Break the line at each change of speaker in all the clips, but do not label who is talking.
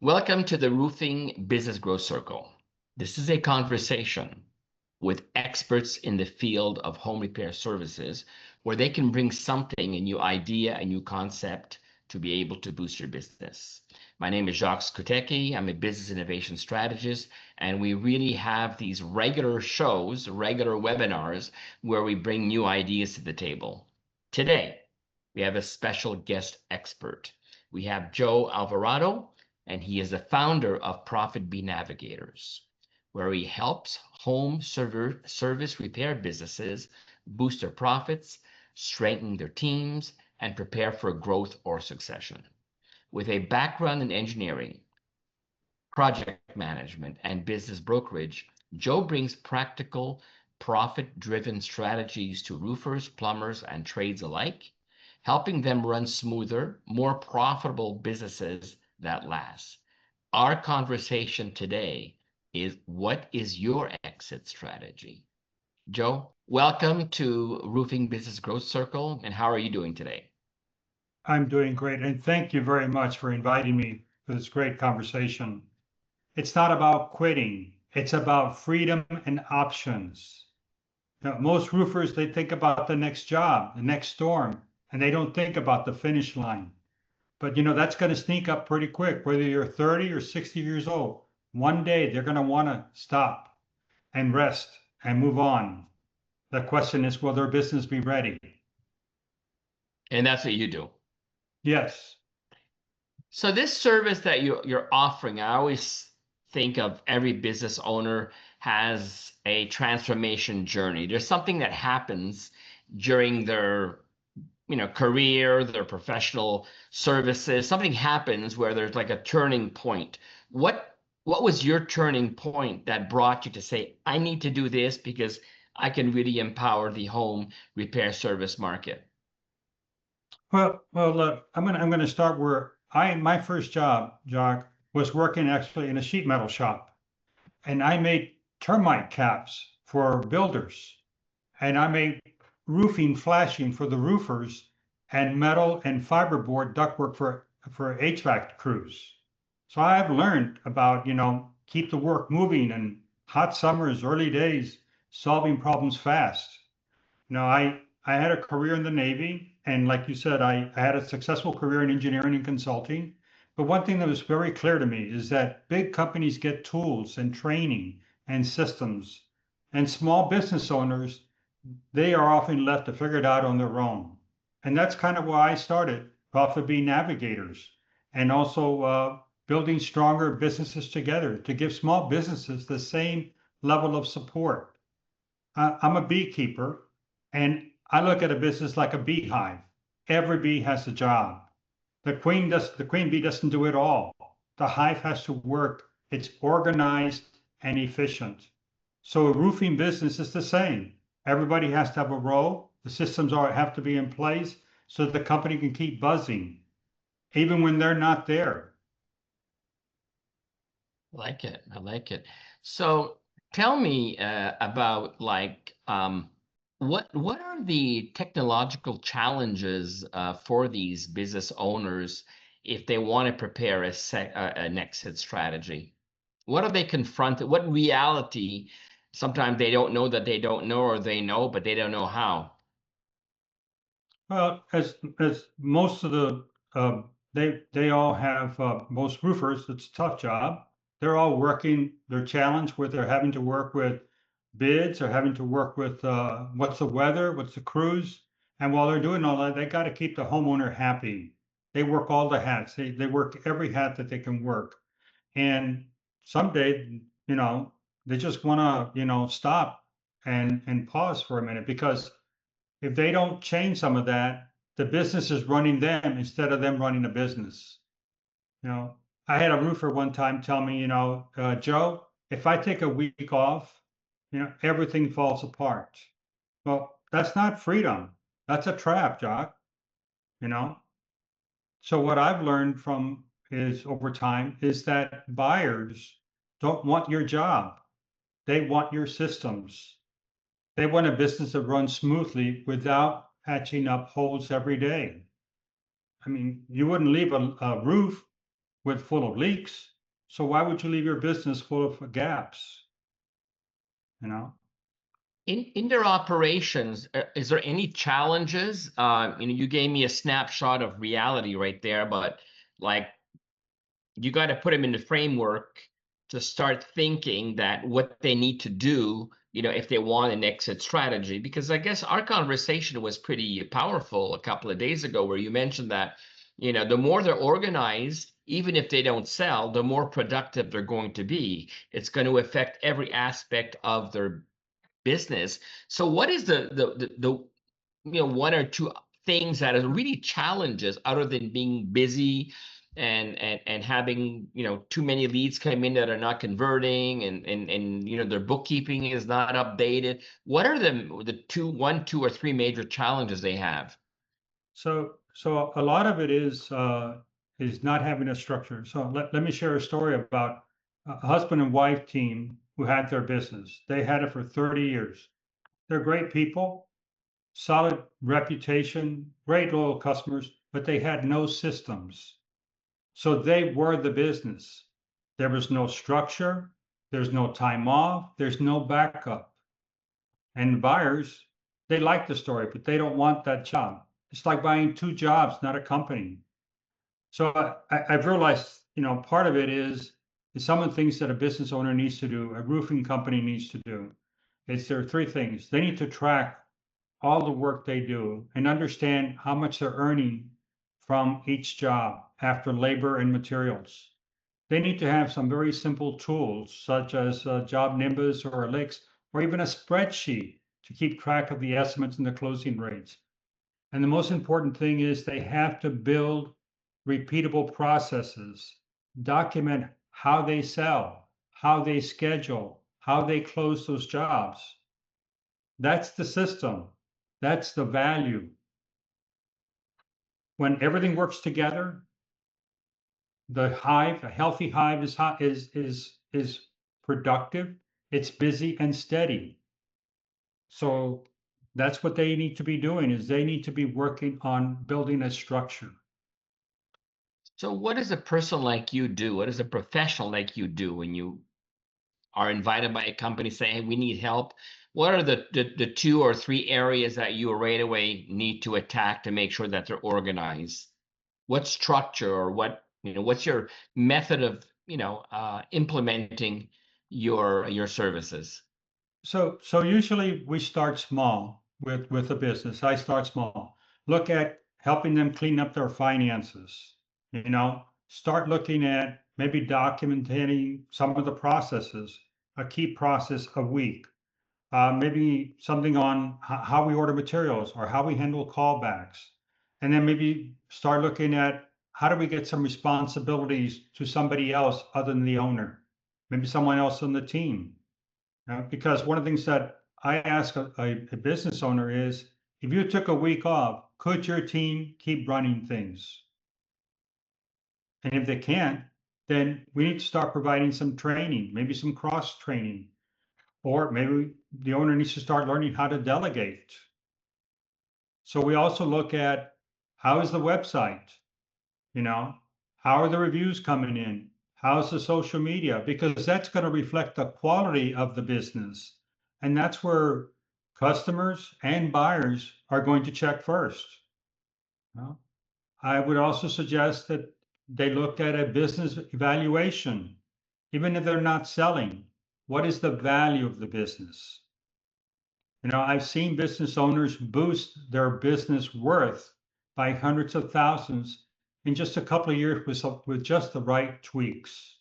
Welcome to the Roofing Business Growth Circle. This is a conversation with experts in the field of home repair services where they can bring something, a new idea, a new concept to be able to boost your business. My name is Jacques Skuteeki. I'm a business innovation strategist, and we really have these regular shows, regular webinars where we bring new ideas to the table. Today, we have a special guest expert. We have Joe Alvarado, and he is the founder of ProfitBee Navigators, where he helps home service repair businesses boost their profits, strengthen their teams, and prepare for growth or succession. With a background in engineering, project management, and business brokerage, Joe brings practical, profit-driven strategies to roofers, plumbers, and trades alike, helping them run smoother, more profitable businesses that last. Our conversation today is, what is your exit strategy? Joe, welcome to Roofing Business Growth Circle, and how are you doing today?
I'm doing great, and thank you very much for inviting me for this great conversation. It's not about quitting, it's about freedom and options. Most roofers, they think about the next job, the next storm, and they don't think about the finish line. But that's going to sneak up pretty quick, whether you're 30 or 60 years old. One day they're going to want to stop and rest and move on. The question is, will their business be ready?
And that's what you do.
Yes.
So this service that you're offering, I always think of every business owner has a transformation journey. There's something that happens during their career, their professional services. Something happens where there's like a turning point. What was your turning point that brought you to say, I need to do this because I can really empower the home repair service market?
Well, I'm gonna start where my first job, Jacques, was working actually in a sheet metal shop, and I made termite caps for builders, and I made roofing flashing for the roofers, and metal and fiberboard ductwork for HVAC crews. So I've learned about keep the work moving and hot summers, early days, solving problems fast. I had a career in the Navy, and like you said, I had a successful career in engineering and consulting. But one thing that was very clear to me is that big companies get tools and training and systems, and small business owners, they are often left to figure it out on their own. And that's kind of why I started ProfitBee Navigators, and also building stronger businesses together to give small businesses the same level of support. I'm a beekeeper, and I look at a business like a beehive. Every bee has a job. The queen bee doesn't do it all. The hive has to work. It's organized and efficient. So a roofing business is the same. Everybody has to have a role. The systems have to be in place so that the company can keep buzzing, even when they're not there.
I like it. So tell me about what are the technological challenges for these business owners if they want to prepare an exit strategy? What are they confronted? What reality? Sometimes they don't know that they don't know, or they know, but they don't know how.
Well, as most of the they all have most roofers. It's a tough job. They're all working. They're challenged with. They're having to work with bids. They're having to work with what's the weather, what's the crews, and while they're doing all that, they got to keep the homeowner happy. They work all the hats. They work every hat that they can work, and someday they just want to stop and pause for a minute, because if they don't change some of that, the business is running them instead of them running a business. I had a roofer one time tell me, Joe, if I take a week off, everything falls apart. Well, that's not freedom. That's a trap, Jacques. So what I've learned from is over time is that buyers don't want your job. They want your systems. They want a business that runs smoothly without patching up holes every day. I mean, you wouldn't leave a roof full of leaks. So why would you leave your business full of gaps? You know?
In their operations, is there any challenges? You gave me a snapshot of reality right there, but like you got to put them in the framework to start thinking that what they need to do, if they want an exit strategy. Because I guess our conversation was pretty powerful a couple of days ago, where you mentioned that, the more they're organized, even if they don't sell, the more productive they're going to be. It's going to affect every aspect of their business. So what is the one or two things that are really challenges other than being busy and having too many leads come in that are not converting, and their bookkeeping is not updated? What are the one, two, or three major challenges they have?
So a lot of it is not having a structure. So let me share a story about a husband and wife team who had their business. They had it for 30 years. They're great people, solid reputation, great loyal customers, but they had no systems. So they were the business. There was no structure, there's no time off, there's no backup. And buyers, they like the story, but they don't want that job. It's like buying two jobs, not a company. So I've realized, part of it is some of the things that a business owner needs to do, a roofing company needs to do. There are three things. They need to track all the work they do and understand how much they're earning from each job after labor and materials. They need to have some very simple tools such as Job Nimbus or Elix or even a spreadsheet to keep track of the estimates and the closing rates. And the most important thing is they have to build repeatable processes, document how they sell, how they schedule, how they close those jobs. That's the system. That's the value. When everything works together, a healthy hive is productive, it's busy and steady. So that's what they need to be doing, is they need to be working on building a structure.
So what does a person like you do? What does a professional like you do when you are invited by a company saying, hey, we need help? What are the two or three areas that you right away need to attack to make sure that they're organized? What structure, or what's your method of implementing your services?
So usually we start small with a business. I start small. Look at helping them clean up their finances. Start looking at maybe documenting some of the processes, a key process a week. Maybe something on how we order materials or how we handle callbacks. And then maybe start looking at how do we get some responsibilities to somebody else other than the owner, maybe someone else on the team. Because one of the things that I ask a business owner is, if you took a week off, could your team keep running things? And if they can't, then we need to start providing some training, maybe some cross training, or maybe the owner needs to start learning how to delegate. So we also look at, how is the website? How are the reviews coming in? How's the social media? Because that's going to reflect the quality of the business. And that's where customers and buyers are going to check first. I would also suggest that they look at a business evaluation. Even if they're not selling, what is the value of the business? I've seen business owners boost their business worth by hundreds of thousands in just a couple of years with just the right tweaks.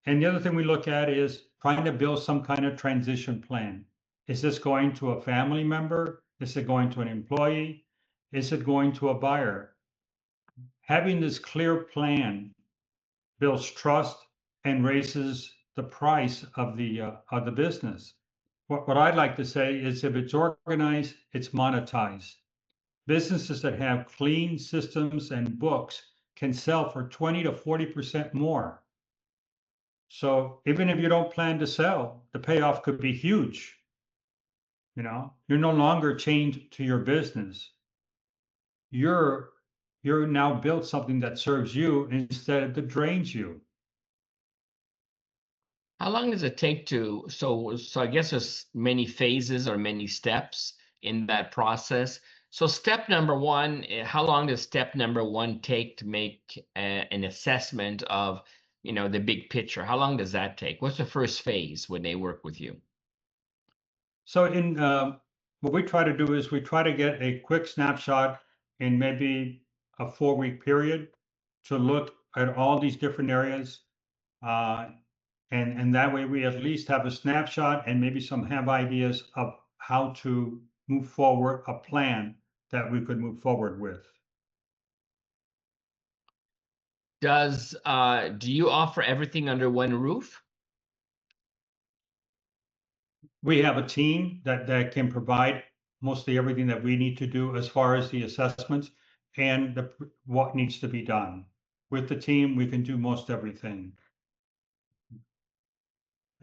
And the other thing we look at is trying to build some kind of transition plan. Is this going to a family member? Is it going to an employee? Is it going to a buyer? Having this clear plan builds trust and raises the price of the business. What I'd like to say is, if it's organized, it's monetized. Businesses that have clean systems and books can sell for 20 to 40% more. So even if you don't plan to sell, the payoff could be huge. You're no longer chained to your business. You're now built something that serves you instead of that drains you.
How long does it take to, so I guess there's many phases or many steps in that process. So step number one, how long does step number one take to make an assessment of, the big picture? How long does that take? What's the first phase when they work with you?
So in what we try to do is we try to get a quick snapshot in maybe a 4-week period to look at all these different areas. Uh, and that way we at least have a snapshot and maybe some have ideas of how to move forward, a plan that we could move forward with.
Do you offer everything under one roof?
We have a team that can provide mostly everything that we need to do as far as the assessments and what needs to be done. With the team, we can do most everything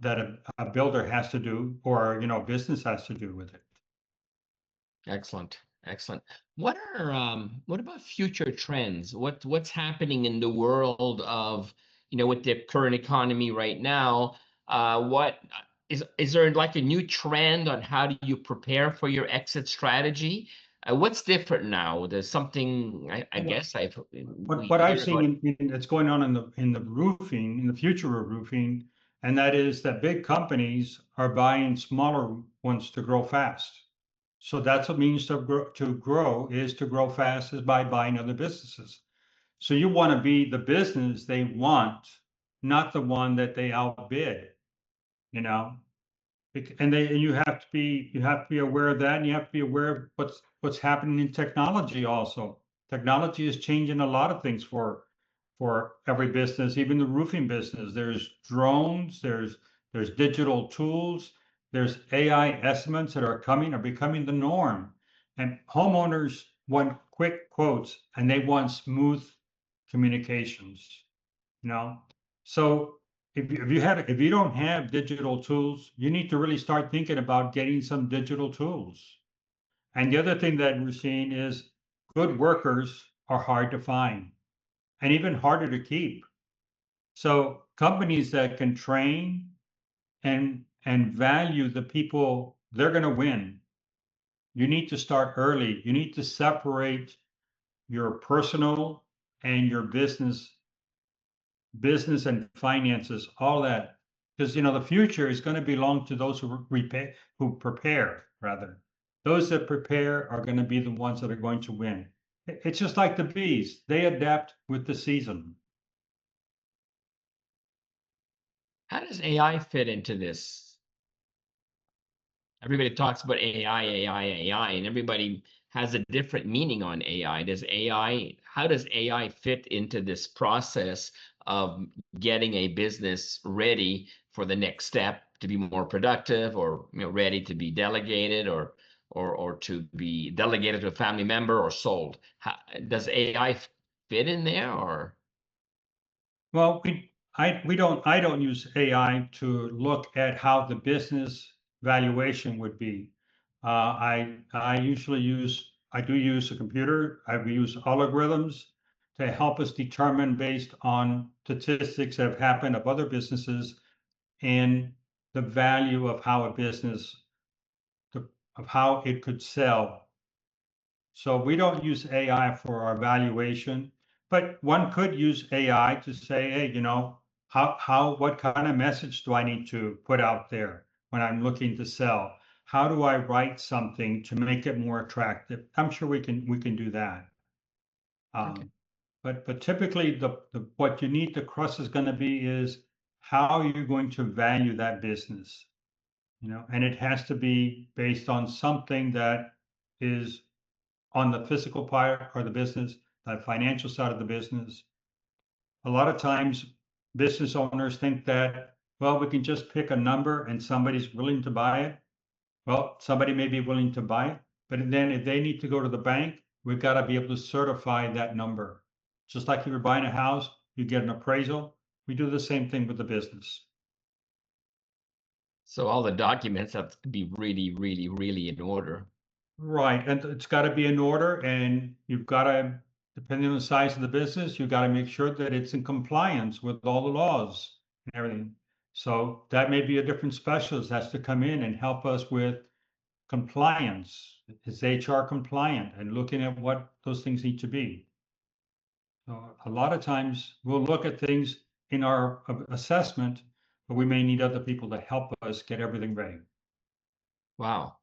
that a builder has to do or business has to do with it.
Excellent. Excellent. What about future trends? What's happening in the world of, with the current economy right now? What is there like a new trend on how do you prepare for your exit strategy? What's different now? There's something I guess we
What I've
hear about.
seen that's going on in the roofing, in the future of roofing, and that is that big companies are buying smaller ones to grow fast. So that's what means to grow fast is by buying other businesses. So you want to be the business they want, not the one that they outbid, you know. And you have to be aware of that, and you have to be aware of what's happening in technology also. Technology is changing a lot of things for every business, even the roofing business. There's drones, there's digital tools, there's AI estimates that are becoming the norm. And homeowners want quick quotes and they want smooth communications, you know. So if you don't have digital tools, you need to really start thinking about getting some digital tools. And the other thing that we're seeing is good workers are hard to find and even harder to keep. So companies that can train and value the people, they're going to win. You need to start early. You need to separate your personal and your business and finances, all that. Because the future is going to belong to those who prepare, rather. Those that prepare are going to be the ones that are going to win. It's just like the bees, they adapt with the season.
How does AI fit into this? Everybody talks about AI, and everybody has a different meaning on AI. How does AI fit into this process of getting a business ready for the next step to be more productive, or ready to be delegated, or to be delegated to a family member or sold? Does AI fit in there, or?
Well, I don't use AI to look at how the business valuation would be. I do use a computer. We use algorithms to help us determine based on statistics that have happened of other businesses and the value of how a business, of how it could sell. So we don't use AI for our valuation, but one could use AI to say, hey, what kind of message do I need to put out there when I'm looking to sell? How do I write something to make it more attractive? I'm sure we can do that.
Okay.
But typically what you need the crust is going to be is how are you going to value that business? And it has to be based on something that is on the physical part or the business, the financial side of the business. A lot of times, business owners think that, well, we can just pick a number and somebody's willing to buy it. Well, somebody may be willing to buy it, but then if they need to go to the bank, we've got to be able to certify that number. Just like if you're buying a house, you get an appraisal. We do the same thing with the business.
So all the documents have to be really, really, really in order.
Right, and it's got to be in order, and you've got to, depending on the size of the business, you've got to make sure that it's in compliance with all the laws and everything. So that may be a different specialist has to come in and help us with compliance. Is HR compliant and looking at what those things need to be. So a lot of times we'll look at things in our assessment, but we may need other people to help us get everything ready.
Wow.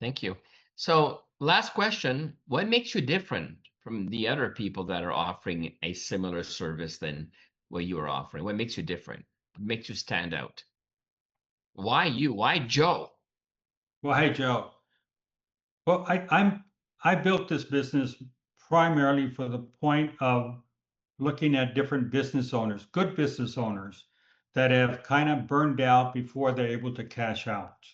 Thank you. So last question, what makes you different from the other people that are offering a similar service than what you are offering? What makes you different? What makes you stand out? Why you? Why Joe?
Well, hey, Joe. Well, I built this business primarily for the point of looking at different business owners, good business owners that have kind of burned out before they're able to cash out.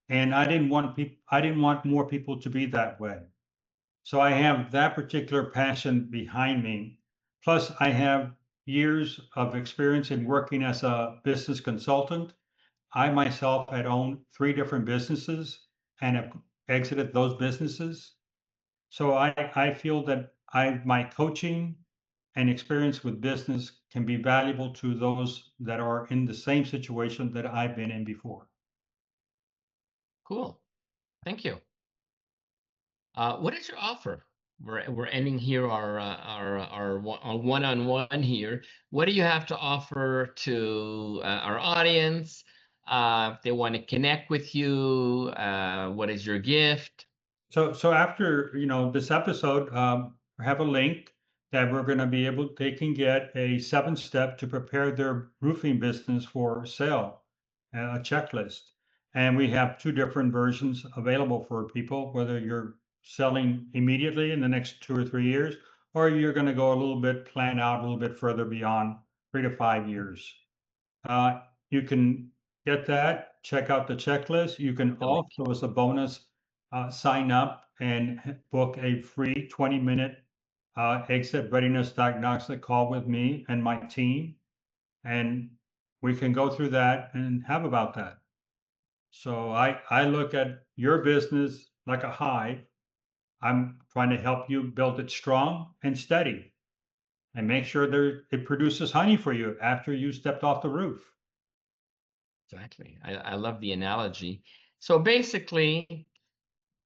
And I didn't want more people to be that way. So I have that particular passion behind me. Plus, I have years of experience in working as a business consultant. I myself had owned 3 different businesses and have exited those businesses. So I feel that my coaching and experience with business can be valuable to those that are in the same situation that I've been in before.
Cool. Thank you. What is your offer? We're ending here our one-on-one here. What do you have to offer to our audience? If they want to connect with you, what is your gift?
So after this episode, I have a link that we're going to be able. They can get a 7-step to prepare their roofing business for sale, a checklist, and we have 2 different versions available for people. Whether you're selling immediately in the next 2 or 3 years, or you're going to go a little bit plan out a little bit further beyond 3 to 5 years. You can get that, check out the checklist. You can
The link.
also, as a bonus, sign up and book a free 20-minute exit readiness diagnostic call with me and my team. And we can go through that and have about that. So I look at your business like a hive. I'm trying to help you build it strong and steady and make sure that it produces honey for you after you stepped off the roof.
Exactly. I love the analogy. So basically,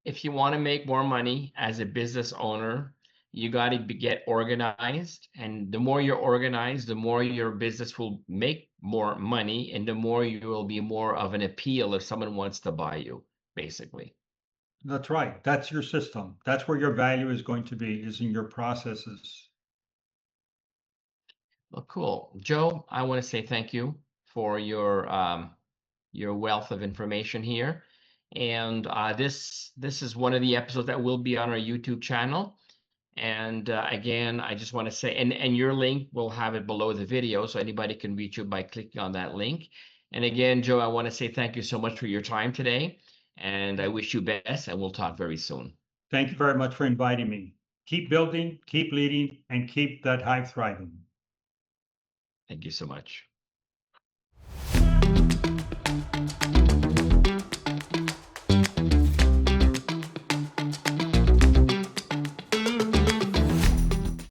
if you want to make more money as a business owner, you got to get organized. And the more you're organized, the more your business will make more money, and the more you will be more of an appeal if someone wants to buy you, basically.
That's right. That's your system. That's where your value is going to be, is in your processes.
Well, cool. Joe, I want to say thank you for your wealth of information here. And this is one of the episodes that will be on our YouTube channel. And again, I just want to say, and your link, we'll have it below the video, so anybody can reach you by clicking on that link. And again, Joe, I want to say thank you so much for your time today, and I wish you best, and we'll talk very soon.
Thank you very much for inviting me. Keep building, keep leading, and keep that hive thriving.
Thank you so much.